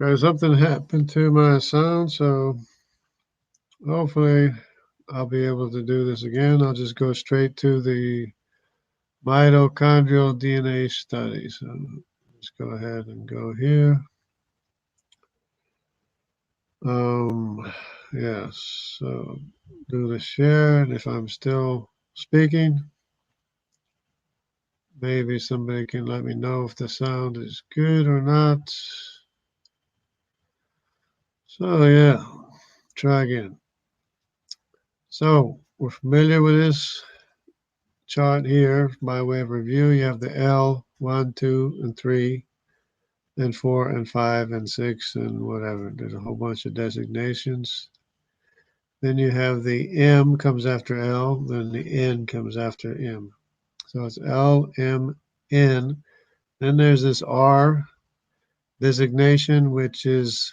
Something happened to my sound, so hopefully I'll be able to do this again. I'll just go straight to the mitochondrial DNA study. So let's go ahead and go here. Um, yes, so do the share, and if I'm still speaking, maybe somebody can let me know if the sound is good or not. So yeah, try again. So we're familiar with this chart here by way of review. You have the L, 1, 2, and 3, and 4, and 5, and 6, and whatever. There's a whole bunch of designations. Then you have the M comes after L, then the N comes after M. So it's L, M, N. Then there's this R designation, which is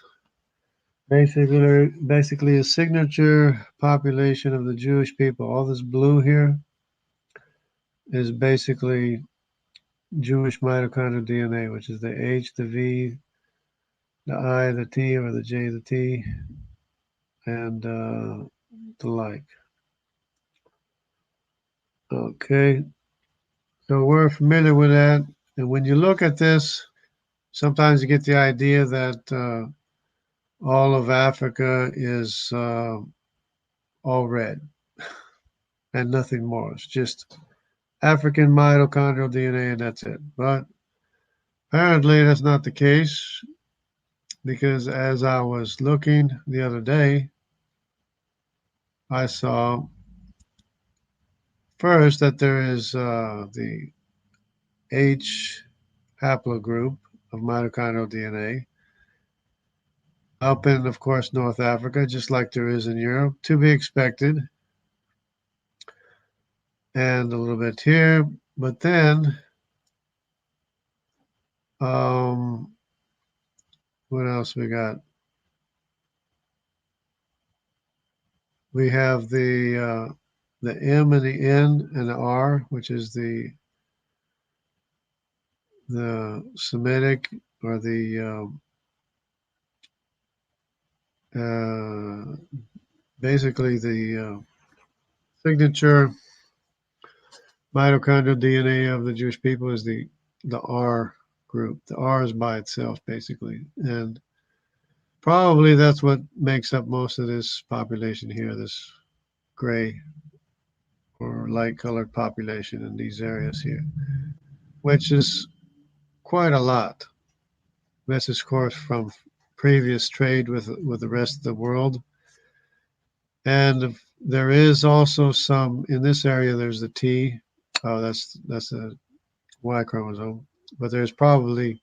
basically a signature population of the Jewish people. All this blue here is basically Jewish mitochondrial DNA, which is the H, the V, the I, the T, or the J, the T, and the like. Okay, so we're familiar with that. And when you look at this, sometimes you get the idea that all of Africa is all red and nothing more. It's just African mitochondrial DNA and that's it. But apparently that's not the case because as I was looking the other day, I saw first that there is the H haplogroup of mitochondrial DNA up in, of course, North Africa, just like there is in Europe, to be expected, and a little bit here. But then, um, what else we got? We have the M and the N and the R, which is the Semitic or the uh, basically the signature mitochondrial DNA of the Jewish people is the R group. The R is by itself, basically, and probably that's what makes up most of this population here, this gray or light colored population in these areas here, which is quite a lot. This is, of course, from previous trade with the rest of the world. And there is also some in this area. There's the T. Oh, that's a Y chromosome. But there's probably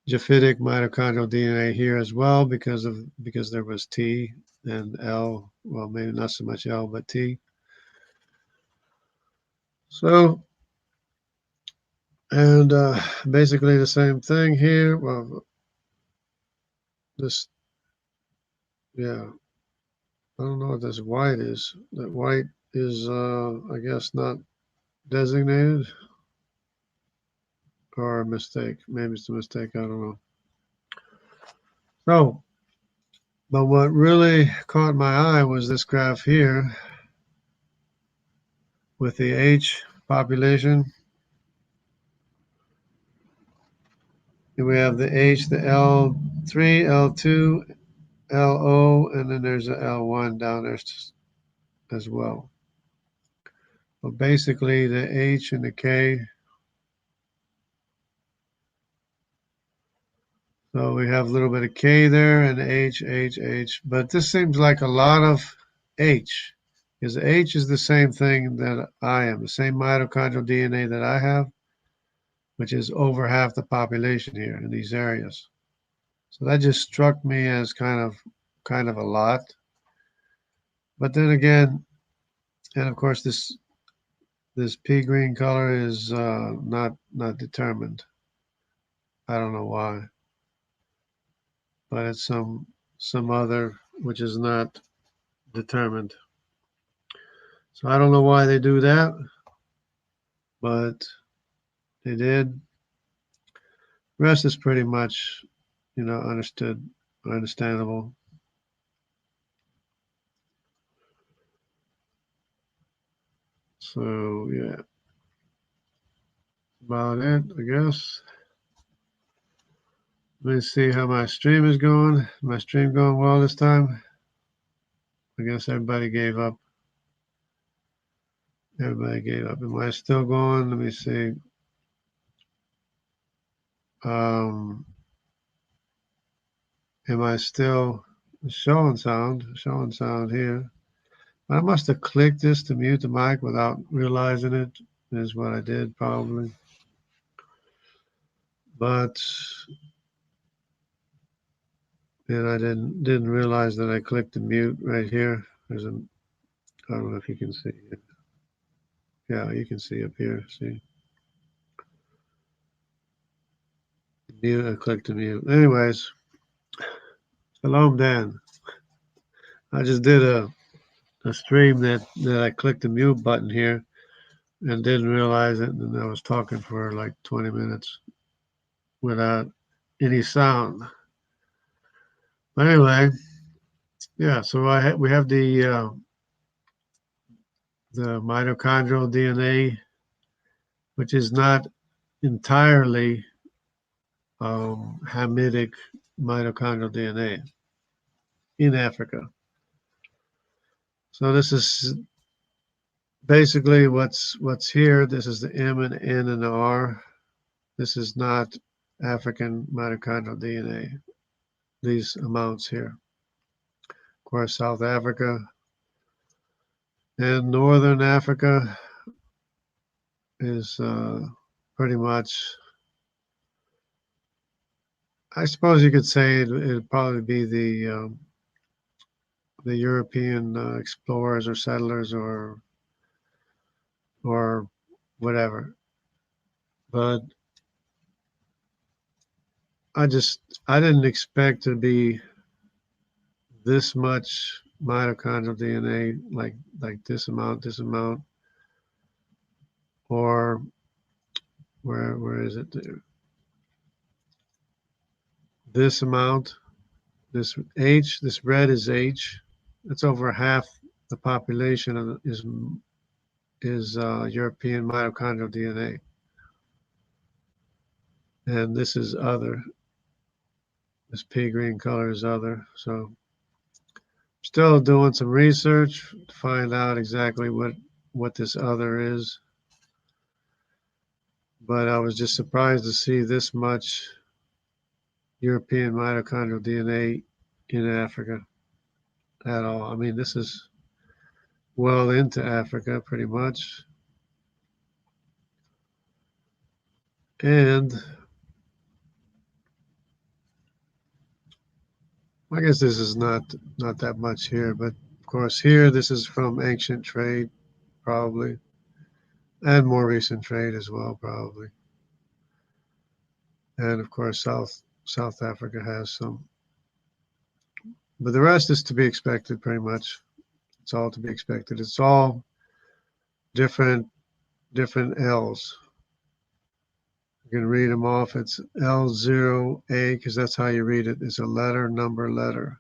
Japhetic mitochondrial DNA here as well because there was T and L. Well, maybe not so much L, but T. So, and basically the same thing here. Well, this, yeah, I don't know what this white is. That white is, I guess, not designated or a mistake. Maybe it's a mistake. I don't know. So, but what really caught my eye was this graph here with the H population. We have the H, the L3, L2, LO, and then there's a L1 down there as well. But basically, the H and the K. So we have a little bit of K there and H, H, H. But this seems like a lot of H, because H is the same thing that I am, the same mitochondrial DNA that I have, which is over half the population here in these areas. So that just struck me as kind of a lot. But then again, and of course this pea green color is not determined. I don't know why, but it's some other which is not determined. So I don't know why they do that, but they did. The rest is pretty much understandable. So yeah, about it, I guess. Let me see how my stream is going. My stream going well this time? I guess everybody gave up. Everybody gave up. Am I still going? Let me see. Um, am I still showing sound? Showing sound here. I must have clicked this to mute the mic without realizing it, is what I did probably. But then I didn't realize that I clicked the mute right here. There's a, I don't know if you can see it. Yeah, you can see up here. See, mute. I clicked the mute. Anyways, shalom, Dan. I just did a stream that I clicked the mute button here and didn't realize it, and I was talking for like 20 minutes without any sound. But anyway, yeah. So we have the mitochondrial DNA, which is not entirely Hamitic mitochondrial DNA in Africa. So this is basically what's here. This is the M and N and the R. This is not African mitochondrial DNA. These amounts here. Of course, South Africa and Northern Africa is pretty much. I suppose you could say it'd probably be the European explorers or settlers or whatever. But I didn't expect to be this much mitochondrial DNA, like this amount, or where is it? This amount, this red is H. That's over half the population is European mitochondrial DNA, and this is other. This pea green color is other. So still doing some research to find out exactly what this other is. But I was just surprised to see this much European mitochondrial DNA in Africa at all. I mean, this is well into Africa pretty much. And I guess this is not that much here, but of course here this is from ancient trade probably, and more recent trade as well probably. And of course South Africa has some, but the rest is to be expected pretty much. It's all to be expected. It's all different L's. You can read them off. It's L0A because that's how you read it. It's a letter, number, letter.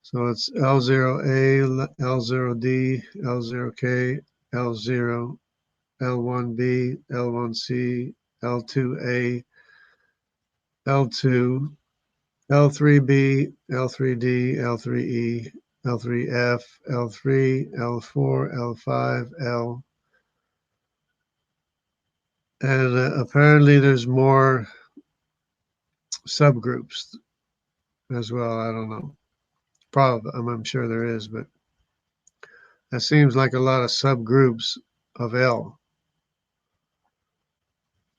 So it's L0A, L0D, L0K, L0, L1B, L1C, L2A, L2, L3B, L3D, L3E, L3F, L3, L4, L5, L. And apparently there's more subgroups as well. I don't know. Probably, I'm sure there is, but that seems like a lot of subgroups of L.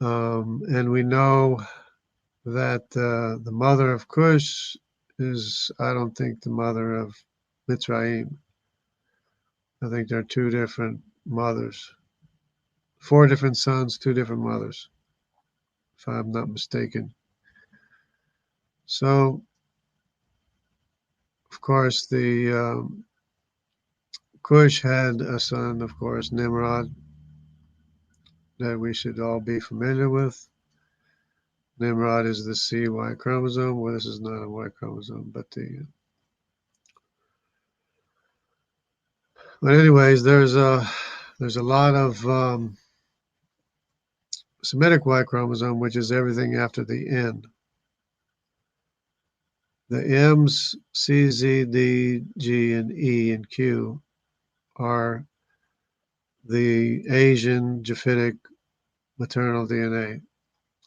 And we know that the mother of Cush is, I don't think, the mother of Mitzrayim. I think they're two different mothers, 4 different sons, 2 different mothers, if I'm not mistaken. So, of course, the Cush had a son, of course, Nimrod, that we should all be familiar with. Nimrod is the CY chromosome. Well, this is not a Y chromosome, but but anyways, there's a lot of Semitic Y chromosome, which is everything after the N. The M's, C, Z, D, G, and E, and Q are the Asian Japhetic maternal DNA.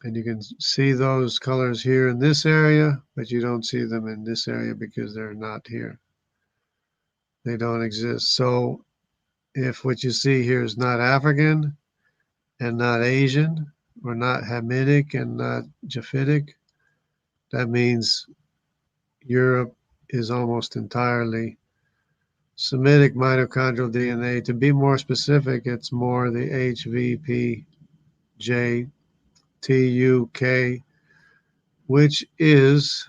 And you can see those colors here in this area, but you don't see them in this area because they're not here. They don't exist. So if what you see here is not African and not Asian, or not Hamitic and not Japhetic, that means Europe is almost entirely Semitic mitochondrial DNA. To be more specific, it's more the HVPJTUK, which is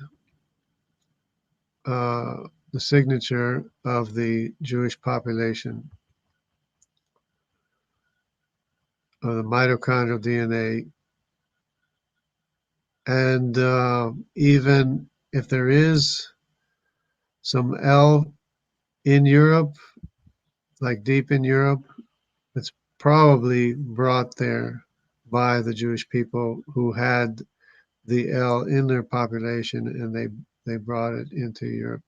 the signature of the Jewish population of the mitochondrial DNA. And even if there is some L in Europe, like deep in Europe, it's probably brought there by the Jewish people who had the L in their population, and they brought it into Europe.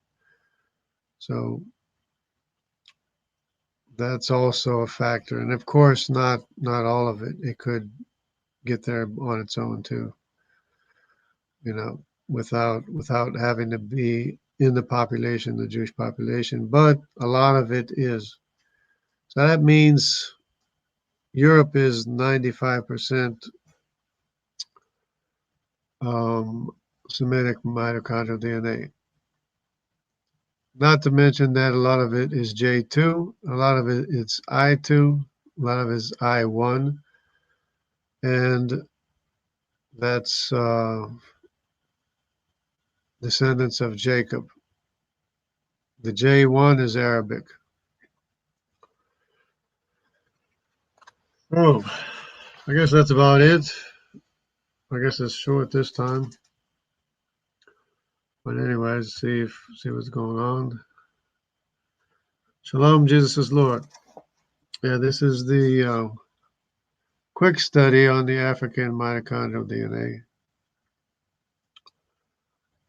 So that's also a factor. And of course, not all of it. It could get there on its own too, without having to be in the population, the Jewish population. But a lot of it is. So that means Europe is 95% Semitic mitochondrial DNA. Not to mention that a lot of it is J2, a lot of it it's I2, a lot of it is I1, and that's descendants of Jacob. The J1 is Arabic. Oh, I guess that's about it. I guess it's short this time. But anyways, see what's going on. Shalom, Jesus is Lord. Yeah, this is the quick study on the African mitochondrial DNA.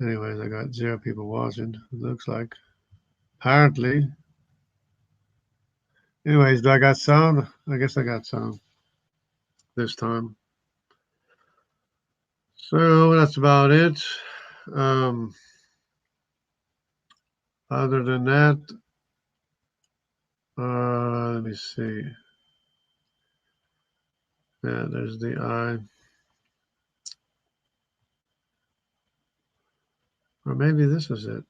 Anyways, I got 0 people watching, it looks like. Apparently. Anyways, do I got sound? I guess I got sound this time. So that's about it. Other than that, let me see. Yeah, there's the I. Or maybe this is it.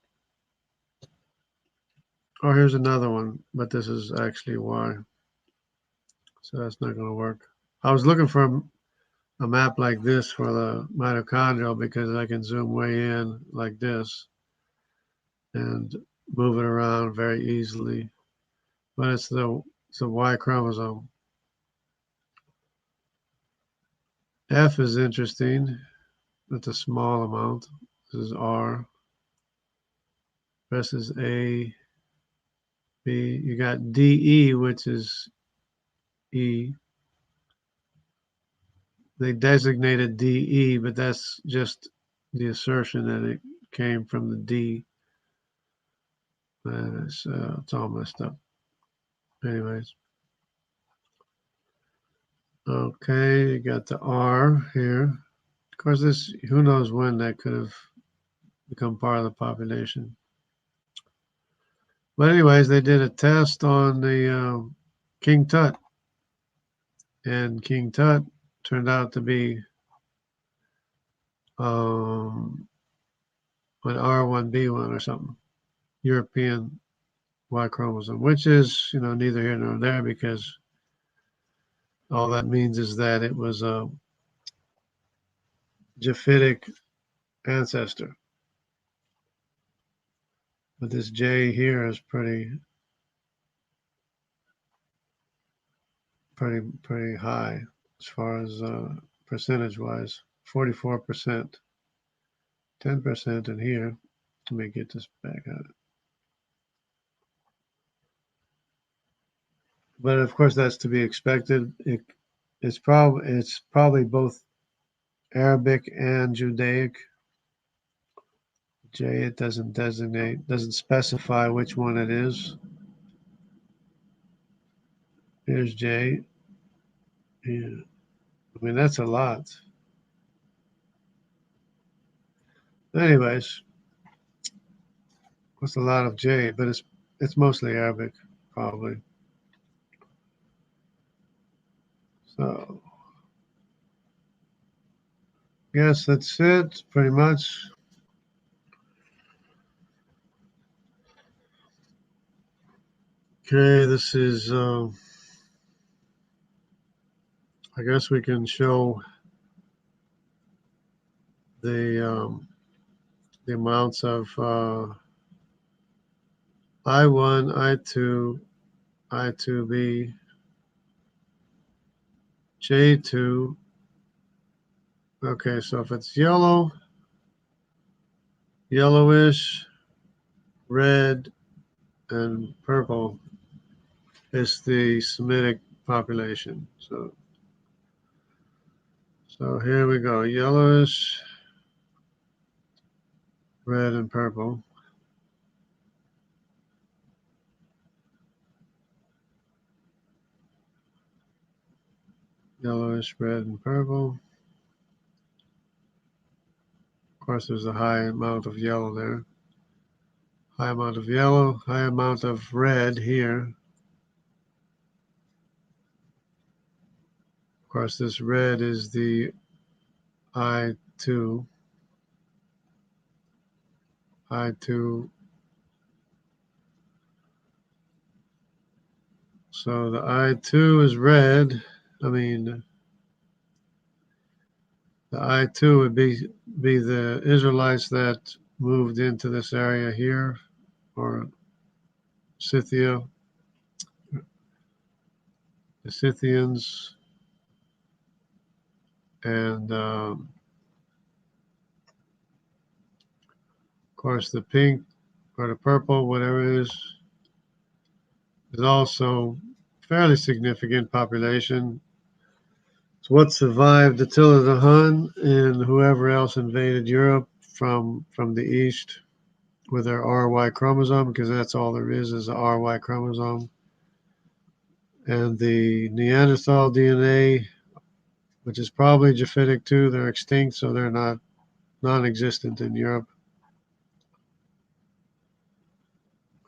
Oh, here's another one, but this is actually Y. So that's not going to work. I was looking for a map like this for the mitochondrial because I can zoom way in like this and move it around very easily. But it's the Y chromosome. F is interesting. It's a small amount. This is R. Rest is A, B. You got DE, which is E. They designated DE, but that's just the assertion that it came from the D. And it's all messed up. Anyways. Okay, you got the R here. Of course, this, who knows when that could have become part of the population. But anyways, they did a test on the King Tut. And King Tut turned out to be an R1B1 or something, European Y chromosome, which is, neither here nor there because all that means is that it was a Japhetic ancestor. But this J here is pretty high as far as percentage-wise 44%, 10% in here. Let me get this back out. But of course, that's to be expected. It's probably both Arabic and Judaic. J, it doesn't specify which one it is. Here's J. Yeah. I mean, that's a lot. Anyways, that's a lot of J, but it's mostly Arabic, probably. So, yes, that's it, pretty much. Okay, this is, I guess we can show the amounts of I1, I2, I2B, J2. Okay, so if it's yellow, yellowish, red, and purple, it's the Semitic population. So here we go, yellowish, red, and purple. Yellowish, red, and purple. Of course, there's a high amount of yellow there. High amount of yellow, high amount of red here. Of course, this red is the I2. I2. So the I2 is red. I mean, the I2 would be the Israelites that moved into this area here, or Scythia, the Scythians, and of course the pink or the purple, whatever it is also fairly significant population. It's what survived Attila the Hun and whoever else invaded Europe from the east with their RY chromosome, because that's all there is a RY chromosome. And the Neanderthal DNA, which is probably Japhetic too, they're extinct, so they're not non-existent in Europe.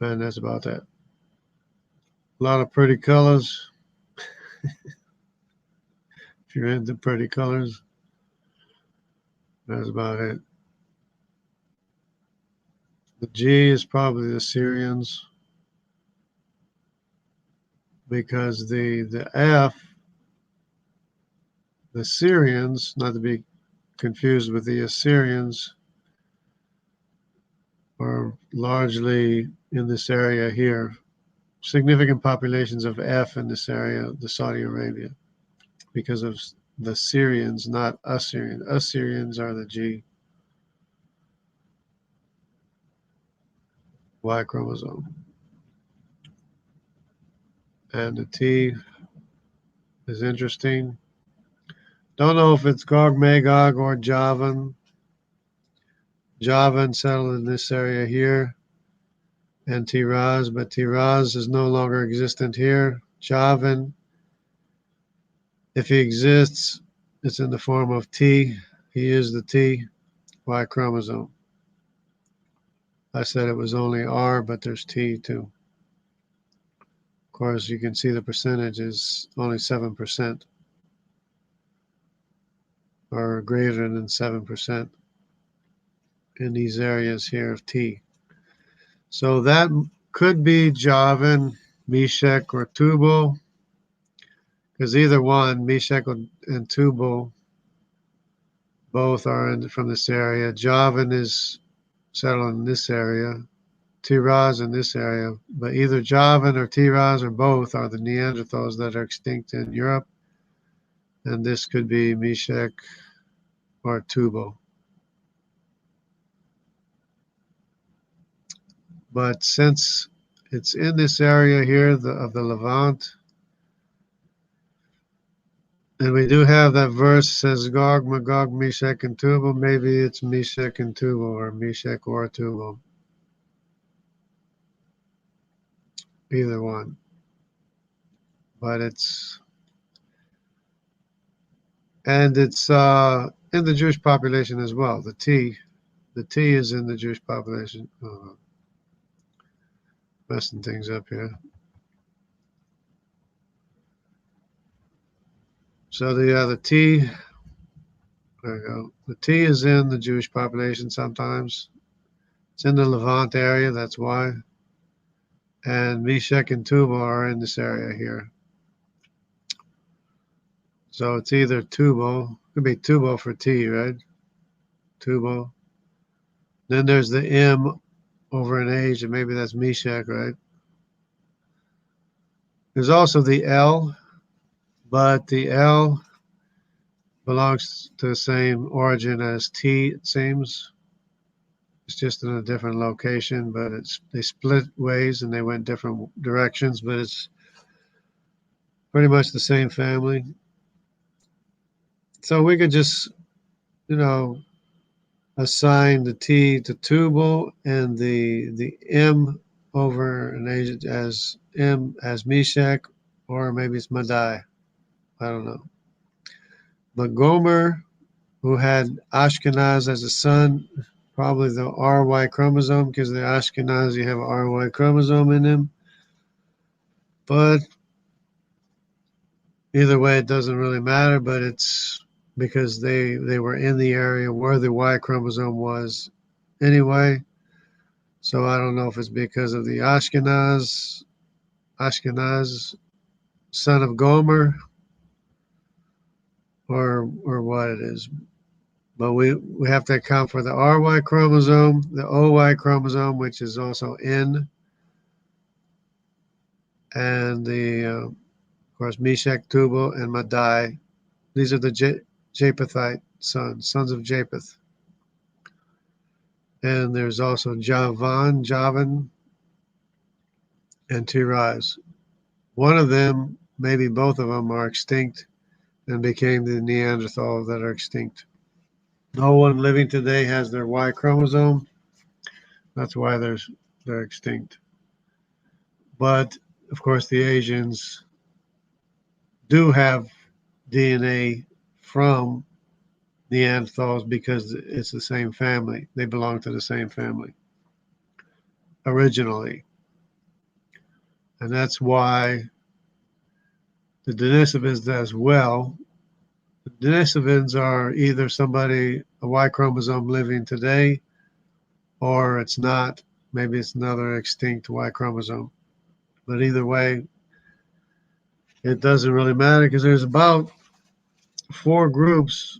And that's about that. A lot of pretty colors. If you're into pretty colors, that's about it. The G is probably the Syrians, because the F, the Syrians, not to be confused with the Assyrians, are largely in this area here. Significant populations of F in this area, the Saudi Arabia, because of the Syrians, not Assyrians. Assyrians are the G, Y chromosome. And the T is interesting. Don't know if it's Gog Magog or Javan. Javan settled in this area here, and Tiraz, but Tiraz is no longer existent here. Javan, if he exists, it's in the form of T. He is the T, Y chromosome. I said it was only R, but there's T too. Of course, you can see the percentage is only 7%, or greater than 7% in these areas here of T. So that could be Javan, Meshech, or Tubal, because either one, Meshech and Tubal, both are from this area. Javan is settled in this area. Tiraz in this area, but either Javan or Tiraz or both are the Neanderthals that are extinct in Europe, and this could be Meshech or Tubal. But since it's in this area here of the Levant, and we do have that verse says Gog, Magog, Meshach, and Tubal. Maybe it's Meshach and Tubal, or Meshach or Tubal. Either one. But it's in the Jewish population as well. The T is in the Jewish population. Oh, messing things up here. So the T, there we go. The T is in the Jewish population sometimes. It's in the Levant area, that's why. And Meshach and Tubal are in this area here. So it's either Tubal, could be Tubal for T, right? Tubal. Then there's the M over an H, and maybe that's Meshach, right? There's also the L, but the L belongs to the same origin as T, it seems. It's just in a different location, but they split ways and they went different directions, but it's pretty much the same family. So we could just, you know, assign the T to Tubal and the M over an agent as M as Meshach, or maybe it's Madai. I don't know. But Gomer, who had Ashkenaz as a son, probably the RY chromosome, because the Ashkenazi have an RY chromosome in them. But either way, it doesn't really matter. But it's because they were in the area where the Y chromosome was anyway. So I don't know if it's because of the Ashkenaz son of Gomer, or what it is. But we have to account for the RY chromosome, the OY chromosome, which is also in, and of course, Meshach, Tubal, and Madai. These are the Japhethite sons of Japheth. And there's also Javan, and Tiraz. One of them, maybe both of them, are extinct and became the Neanderthals that are extinct. No one living today has their Y chromosome. That's why they're extinct. But of course, the Asians do have DNA from Neanderthals because it's the same family. They belong to the same family originally. And that's why the Denisovans as well. The Denisovans are either a Y chromosome living today, or it's not. Maybe it's another extinct Y chromosome. But either way, it doesn't really matter because there's about four groups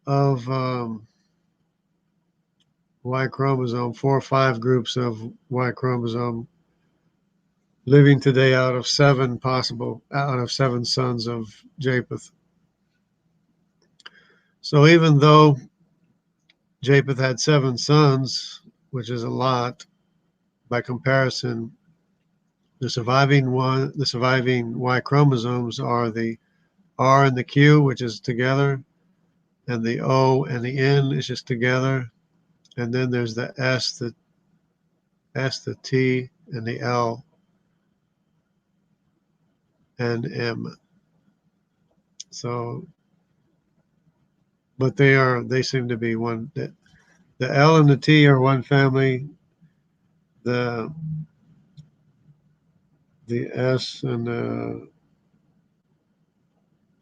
of Y chromosome, 4 or 5 groups of Y chromosome living today out of 7 sons of Japheth. So even though Japheth had 7 sons, which is a lot by comparison, the surviving Y chromosomes are the R and the Q, which is together, and the O and the N is just together, and then there's the S, the T, and the L and M. So, but they seem to be one. The L and the T are one family. The the S and the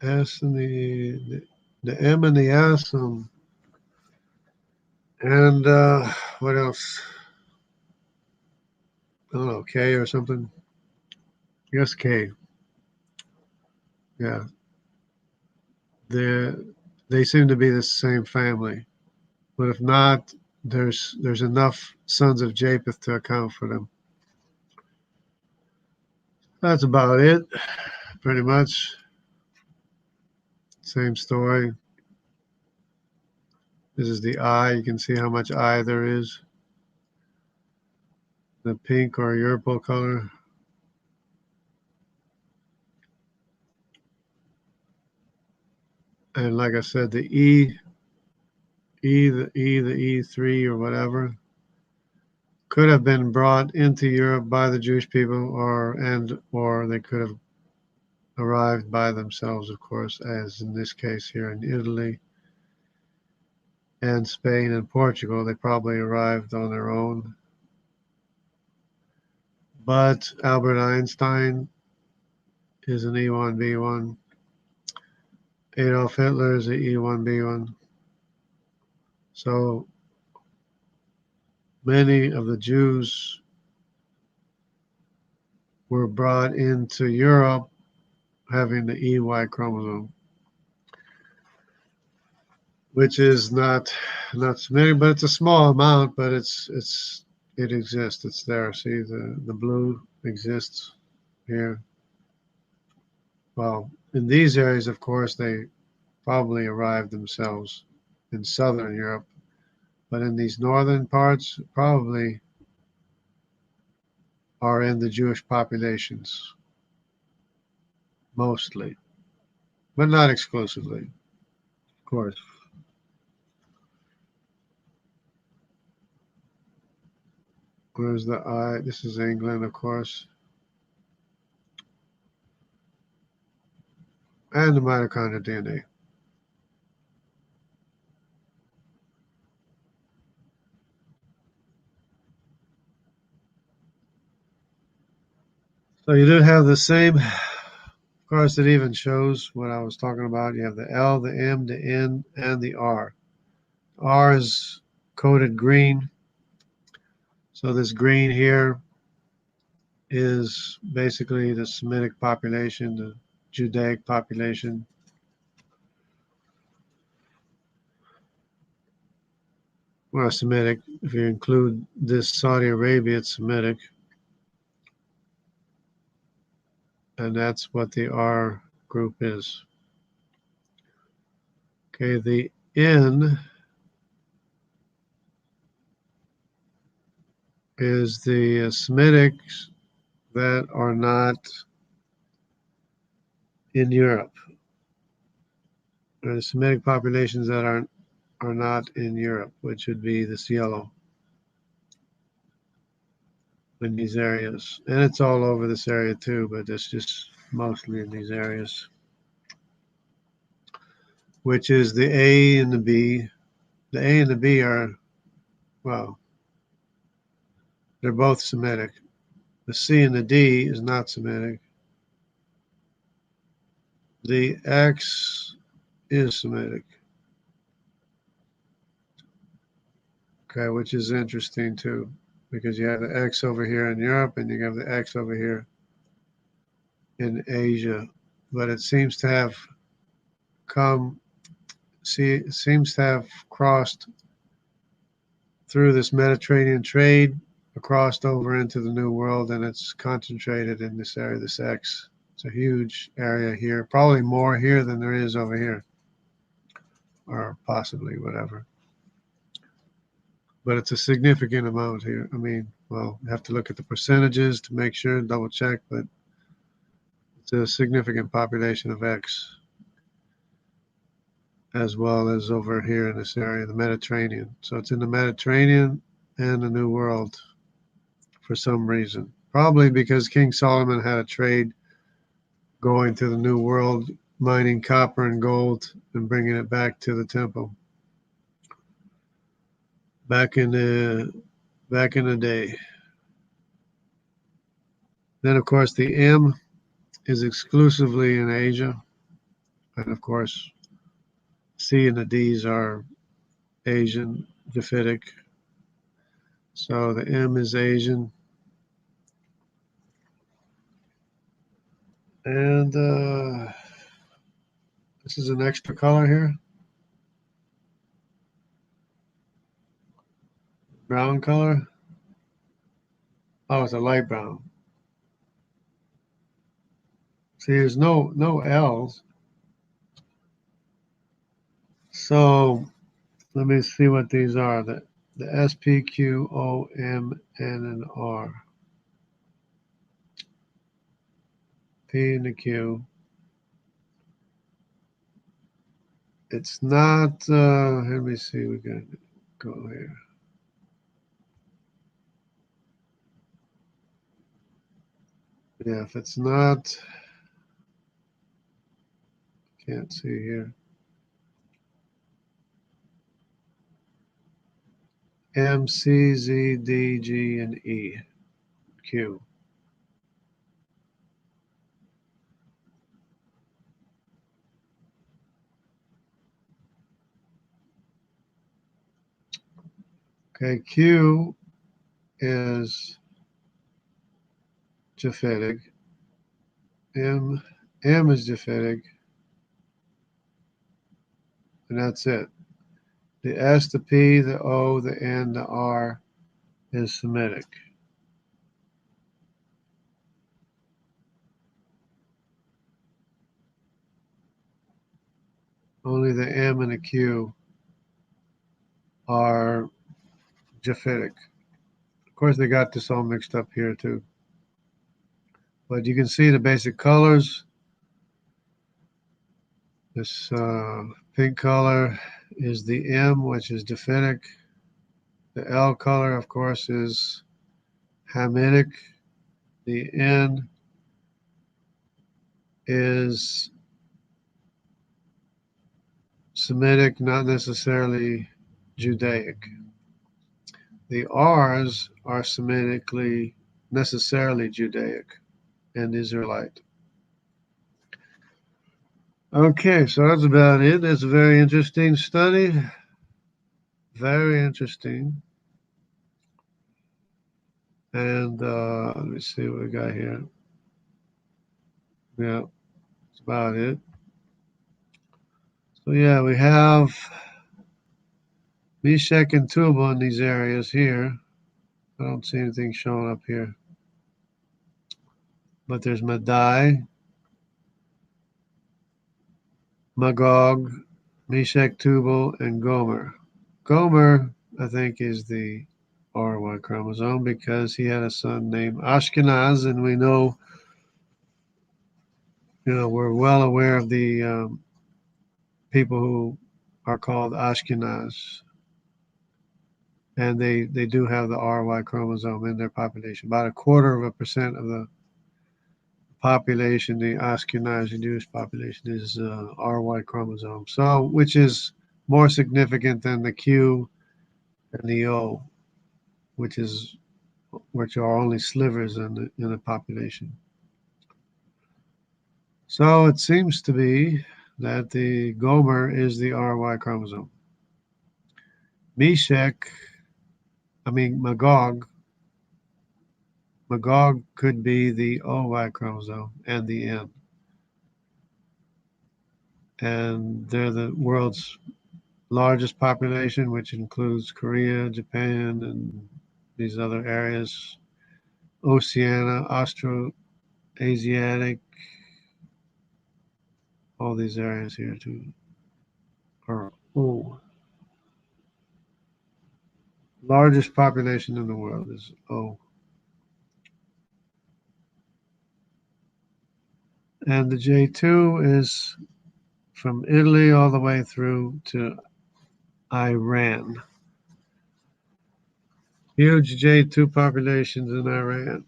S and the M and the S and what else? I don't know, K or something. Yes, K. Yeah, they they seem to be the same family. But if not, there's enough sons of Japheth to account for them. That's about it, pretty much. Same story. This is the I. You can see how much I there is. The pink or purple color. And like I said, the the E3 or whatever could have been brought into Europe by the Jewish people, or they could have arrived by themselves, of course, as in this case here in Italy and Spain and Portugal. They probably arrived on their own. But Albert Einstein is an E1B1. Adolf Hitler is an E1B1. So many of the Jews were brought into Europe having the EY chromosome, which is not Semitic, but it's a small amount, but it exists. It's there. See, the blue exists here. Well, in these areas, of course, they probably arrived themselves in southern Europe, but in these northern parts, probably are in the Jewish populations, mostly, but not exclusively, of course. Where's the I? This is England, of course, and the mitochondrial DNA. So you do have the same. Of course, it even shows what I was talking about. You have the L, the M, the N, and the R. R is coded green. So this green here is basically the Semitic population, the Judaic population. Well, Semitic, if you include this Saudi Arabia, it's Semitic. And that's what the R group is. Okay, the N is the Semitics that are not in Europe. There are the Semitic populations that are not in Europe, which would be this yellow in these areas. And it's all over this area too, but it's just mostly in these areas, which is the A and the B. The A and the B are, well, they're both Semitic. The C and the D is not Semitic. The X is Semitic. Okay, which is interesting too, because you have the X over here in Europe and you have the X over here in Asia. But it seems to have it seems to have crossed through this Mediterranean trade, crossed over into the New World, and it's concentrated in this area, this X. It's a huge area here, probably more here than there is over here, or possibly whatever. But it's a significant amount here. I mean, well, you have to look at the percentages to make sure, double check, but it's a significant population of X, as well as over here in this area, the Mediterranean. So it's in the Mediterranean and the New World for some reason. Probably because King Solomon had a trade going to the New World, mining copper and gold and bringing it back to the temple. Back in the day. Then, of course, the M is exclusively in Asia. And, of course, C and the D's are Asian, Japhetic. So the M is Asian. And this is an extra color here. Brown color. Oh, it's a light brown. See, there's no L's. So Let me see what these are. The S, P, Q, O, M, N, and R. P and the Q. It's not, let me see, we got to go here. Yeah, if it's not, can't see here. M, C, Z, D, G, and E, Q. Okay, Q is japhetic. M is japhetic, and that's it. The S, the P, the O, the N, the R is Semitic. Only the M and the Q are japhetic. Of course, they got this all mixed up here too. But you can see the basic colors. This pink color is the M, which is japhetic. The L color, of course, is Hamitic. The N is Semitic, not necessarily Judaic. The R's are Semitically necessarily Judaic and Israelite. Okay, so that's about it. It's a very interesting study. Very interesting. And let me see what we got here. Yeah, that's about it. So yeah, we have Meshach and Tubal in these areas here. I don't see anything showing up here. But there's Madai, Magog, Meshach, Tubal, and Gomer. Gomer, I think, is the RY chromosome because he had a son named Ashkenaz, and we know, we're well aware of the people who are called Ashkenaz, and they do have the RY chromosome in their population. About 0.25% of the population, the Ashkenazi Jewish population, is RY chromosome. So, which is more significant than the Q and the O, which are only slivers in the population. So it seems to be that the Gomer is the RY chromosome. Magog could be the OY chromosome and the N. And they're the world's largest population, which includes Korea, Japan, and these other areas, Oceania, Austroasiatic, all these areas here too are O. Largest population in the world is O. And the J2 is from Italy all the way through to Iran. Huge J2 populations in Iran.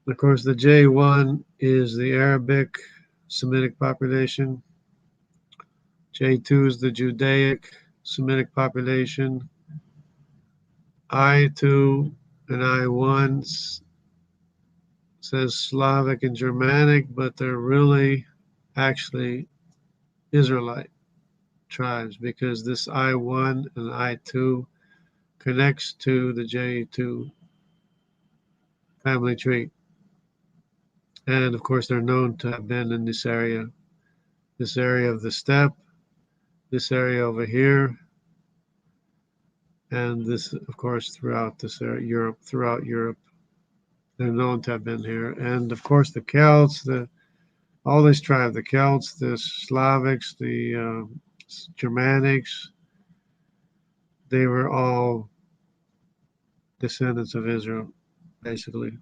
Of course, the J1 is the Arabic Semitic population. J2 is the Judaic Semitic population. I2 and I1 says Slavic and Germanic, but they're really actually Israelite tribes because this I1 and I2 connects to the J2 family tree. And of course, they're known to have been in this area of the steppe, this area over here, and this, of course, throughout this area, throughout Europe. They're known to have been here. And of course, the Celts, all these tribes, the Celts, the Slavics, the Germanics, they were all descendants of Israel, basically,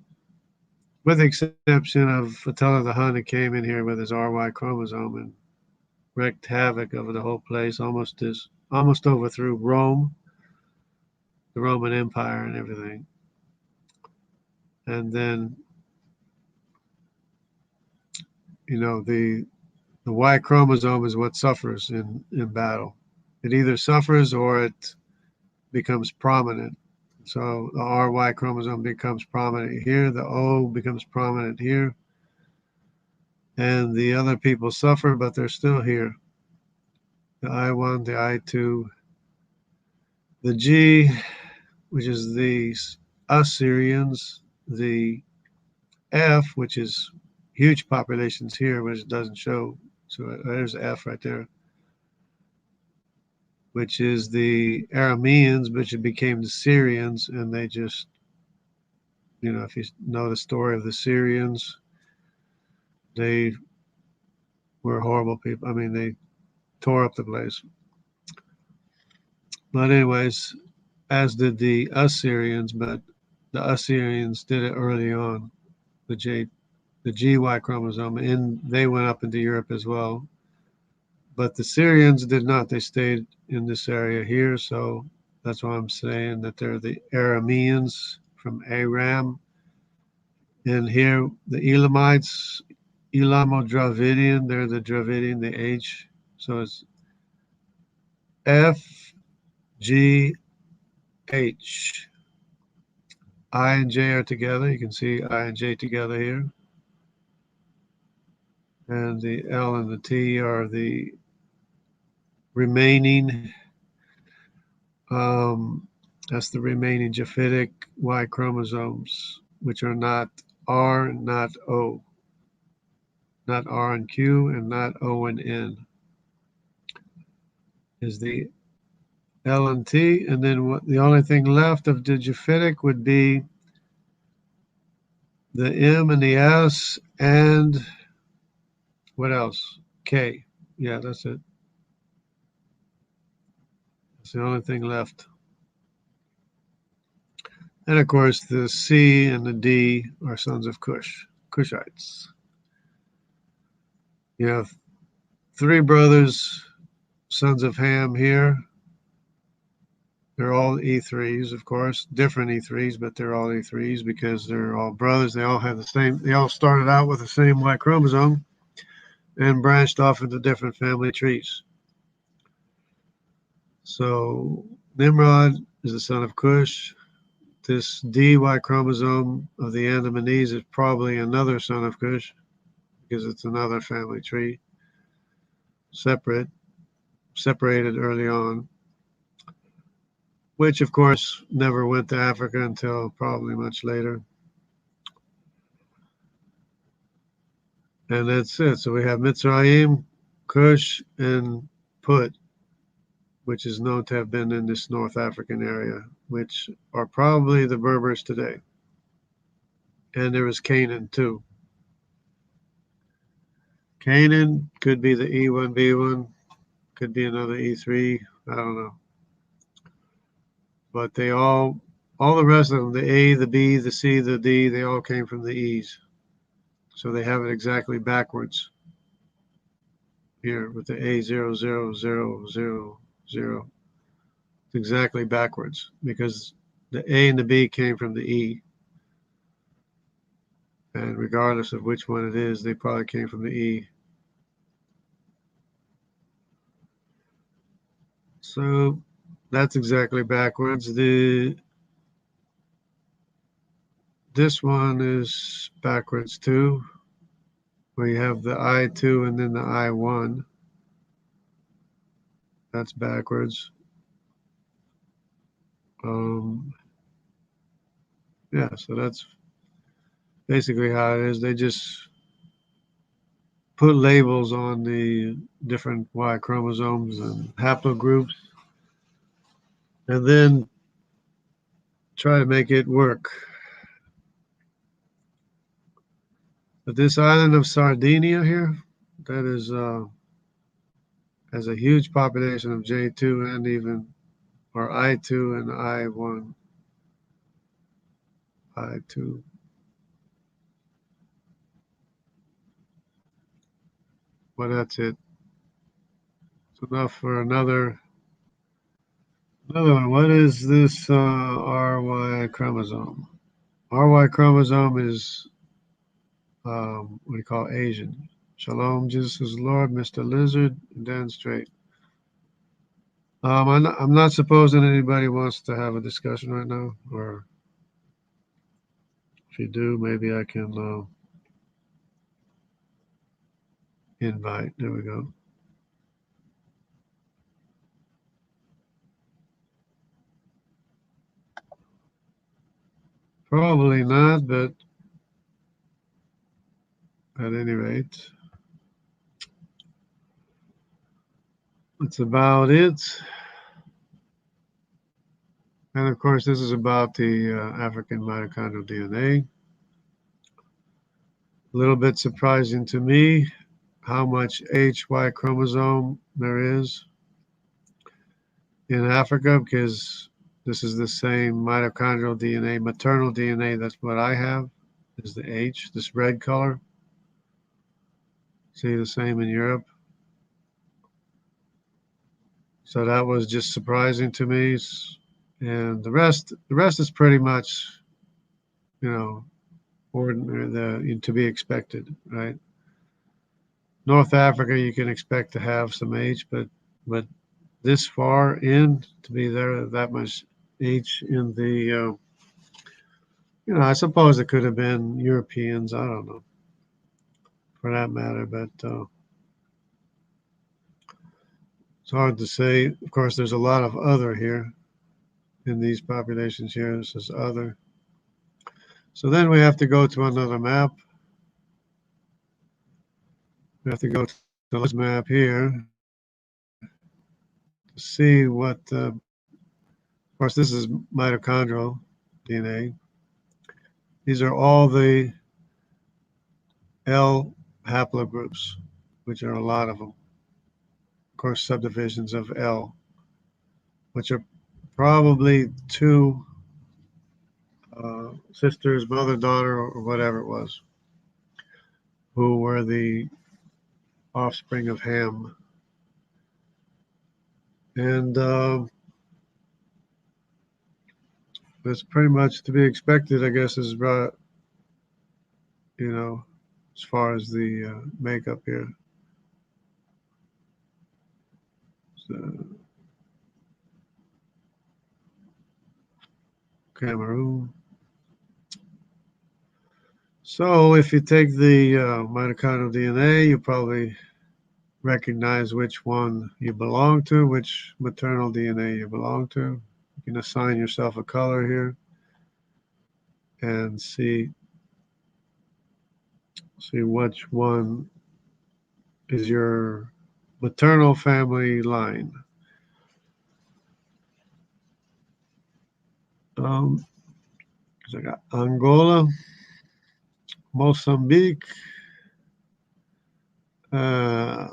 with the exception of Attila the Hun, who came in here with his RY chromosome and wreaked havoc over the whole place, almost overthrew Rome, the Roman Empire, and everything. And then, the Y chromosome is what suffers in battle. It either suffers or it becomes prominent. So the RY chromosome becomes prominent here, the O becomes prominent here, and the other people suffer, but they're still here. The I1, the I2, the G, which is the Assyrians, the F, which is huge populations here, which doesn't show. So there's F right there, which is the Arameans, which became the Syrians, and they just, if you know the story of the Syrians, they were horrible people. I mean, they tore up the place. But anyways, as did the Assyrians, but the Assyrians did it early on, the GY chromosome, and they went up into Europe as well. But the Syrians did not. They stayed in this area here, so that's why I'm saying that they're the Arameans from Aram. And here, the Elamites, Elamo-Dravidian, they're the Dravidian, the H. So it's F, G, H. I and J are together. You can see I and J together here. And the L and the T are the remaining, that's the remaining Japhetic Y chromosomes, which are not R, not O, not R and Q, and not O and N. Is the L and T, and then the only thing left of the Japhetic would be the M and the S, and what else? K. Yeah, that's it. It's the only thing left. And of course, the C and the D are sons of Cush, Cushites. You have three brothers, sons of Ham here. They're all E3s, of course, different E3s, but they're all E3s because they're all brothers. They all have the same, they all started out with the same Y chromosome and branched off into different family trees. So Nimrod is the son of Cush. This DY chromosome of the Andamanese is probably another son of Cush because it's another family tree, separated early on, which of course never went to Africa until probably much later. And that's it. So we have Mitzrayim, Cush, and Put, which is known to have been in this North African area, which are probably the Berbers today. And there was Canaan too. Canaan could be the E1B1, could be another E3, I don't know. But they all the rest of them, the A, the B, the C, the D, they all came from the E's. So they have it exactly backwards here with the A000000. It's exactly backwards because the A and the B came from the E. And regardless of which one it is, they probably came from the E. So that's exactly backwards. This one is backwards too, where you have the I2 and then the I1. That's backwards. Yeah, so that's basically how it is. They just put labels on the different Y chromosomes and haplogroups and then try to make it work. But this island of Sardinia here, that is has a huge population of J2 and even or I2 and I1, I2. Well, that's it. It's enough for another one. What is this RY chromosome? RY chromosome is what do you call Asian? Shalom, Jesus is Lord, Mr. Lizard, and Dan Straight. I'm not supposing anybody wants to have a discussion right now, or if you do, maybe I can invite. There we go. Probably not, but at any rate, that's about it. And of course, this is about the African mitochondrial DNA. A little bit surprising to me how much HY chromosome there is in Africa, because this is the same mitochondrial DNA, maternal DNA. That's what I have, is the H, this red color. See the same in Europe. So that was just surprising to me. And the rest is pretty much, you know, ordinary, to be expected, right? North Africa, you can expect to have some H, but this far in to be there that much H in the, I suppose it could have been Europeans. I don't know, for that matter, but it's hard to say. Of course, there's a lot of other here in these populations here. This is other. So then we have to go to another map. We have to go to this map here to see what, of course, this is mitochondrial DNA. These are all the L haplogroups, which are a lot of them. Of course, subdivisions of L, which are probably two sisters, mother, daughter, or whatever it was, who were the offspring of Ham. And that's pretty much to be expected, I guess, is right, as far as the makeup here. So, Cameroon. So if you take the mitochondrial DNA, you probably recognize which one you belong to, which maternal DNA you belong to. You can assign yourself a color here and see which one is your maternal family line. I got Angola, Mozambique, trying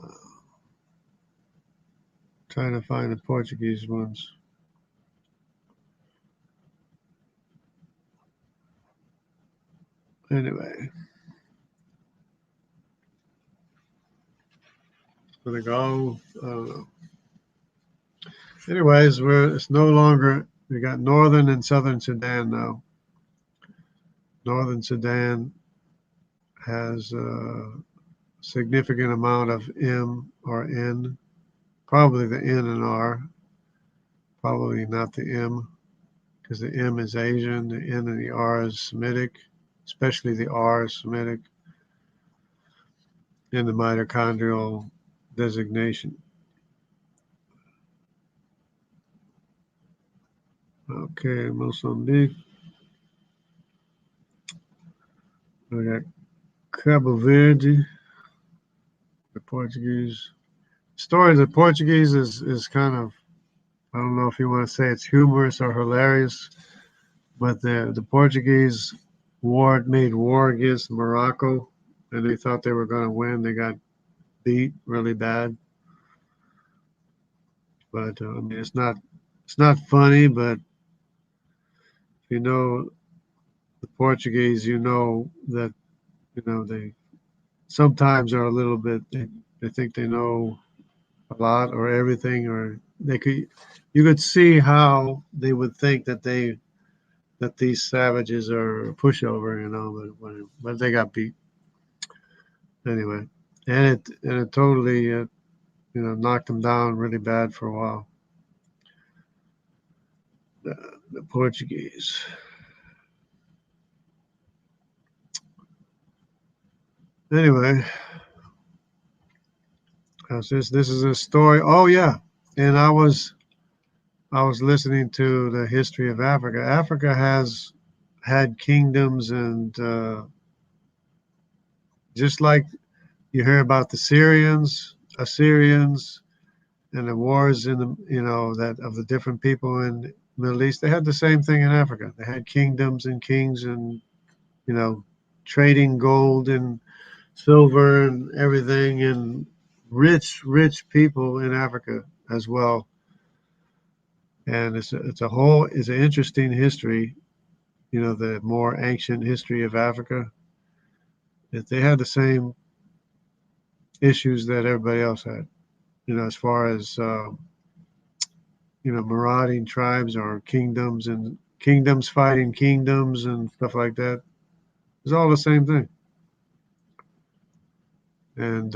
to find the Portuguese ones. Anyway, gonna go. Anyways, it's no longer. We got Northern and Southern Sudan now. Northern Sudan has a significant amount of M or N, probably the N and R, probably not the M, because the M is Asian, the N and the R is Semitic, especially the R is Semitic in the mitochondrial designation. Okay, Mozambique. We got Cabo Verde, the Portuguese. Story of the Portuguese is kind of, I don't know if you want to say it's humorous or hilarious, but the Portuguese made war against Morocco, and they thought they were going to win. They got beat really bad. But I mean, it's not It's not funny, but if you know the Portuguese, you know that they sometimes are a little bit. They think they know a lot or everything, or they could. You could see how they would think that these savages are a pushover, but they got beat anyway, and it totally knocked them down really bad for a while. The, the Portuguese. Anyway, how's this? This is a story. Oh yeah, and I was listening to the history of Africa. Africa has had kingdoms, and just like you hear about the Syrians, Assyrians, and the wars in the that of the different people in the Middle East, they had the same thing in Africa. They had kingdoms and kings, and you know, trading gold and silver and everything, and rich people in Africa as well. And it's an interesting history. The more ancient history of Africa, that they had the same issues that everybody else had. As far as marauding tribes or kingdoms and kingdoms fighting kingdoms and stuff like that. It's all the same thing. And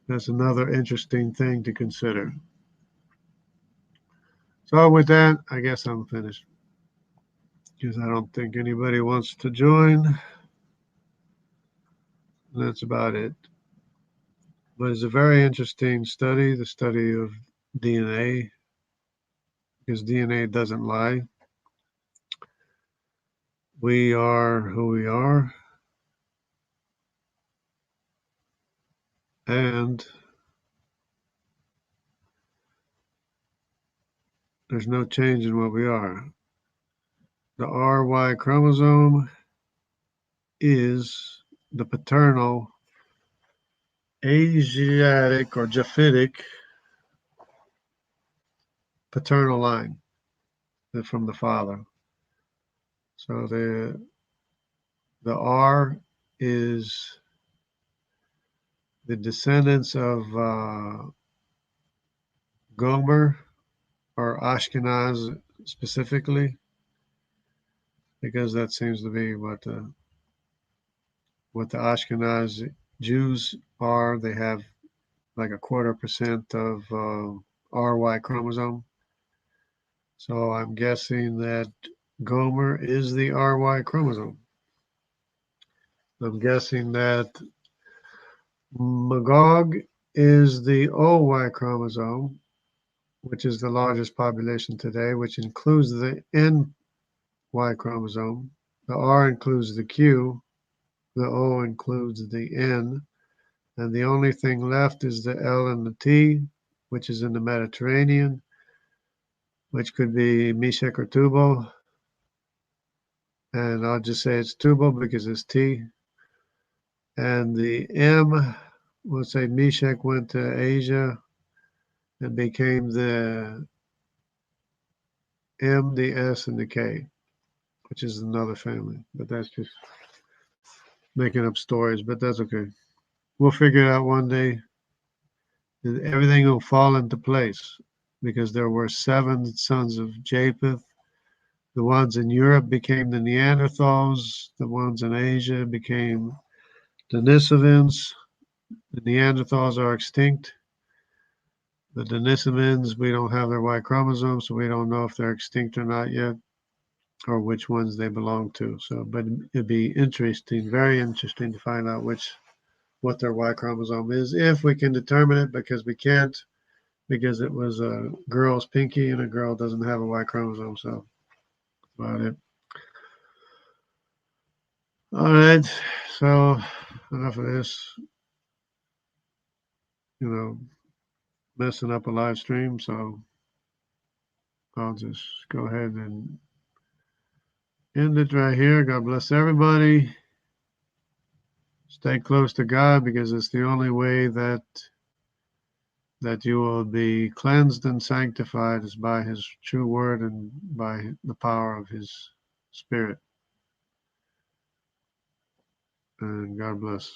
that's another interesting thing to consider. So with that, I guess I'm finished because I don't think anybody wants to join. That's about it. But it's a very interesting study, the study of DNA, because DNA doesn't lie. We are who we are, and there's no change in what we are. The RY chromosome is the paternal Asiatic or Japhetic paternal line from the father. So the R is the descendants of Gomer or Ashkenaz specifically, because that seems to be what the Ashkenaz Jews are. They have like a 1/4% of RY chromosome. So I'm guessing that Gomer is the RY chromosome. I'm guessing that Magog is the OY chromosome, which is the largest population today, which includes the NY chromosome. The R includes the Q, the O includes the N, and the only thing left is the L and the T, which is in the Mediterranean, which could be Meshech or Tubal. And I'll just say it's Tubal because it's T. And the M, we'll say Meshech went to Asia and became the M, the S, and the K, which is another family. But that's just making up stories, but that's okay. We'll figure it out one day. Everything will fall into place because there were 7 sons of Japheth. The ones in Europe became the Neanderthals. The ones in Asia became Denisovans. The Neanderthals are extinct. The Denisovans, we don't have their Y chromosome, so we don't know if they're extinct or not yet, or which ones they belong to. So, but it'd be interesting, very interesting to find out what their Y chromosome is, if we can determine it, because we can't, because it was a girl's pinky and a girl doesn't have a Y chromosome. So that's about it. All right. So enough of this, you know, messing up a live stream. So I'll just go ahead and end it right here. God bless everybody. Stay close to God because it's the only way that that you will be cleansed and sanctified is by his true word and by the power of his spirit. And God bless.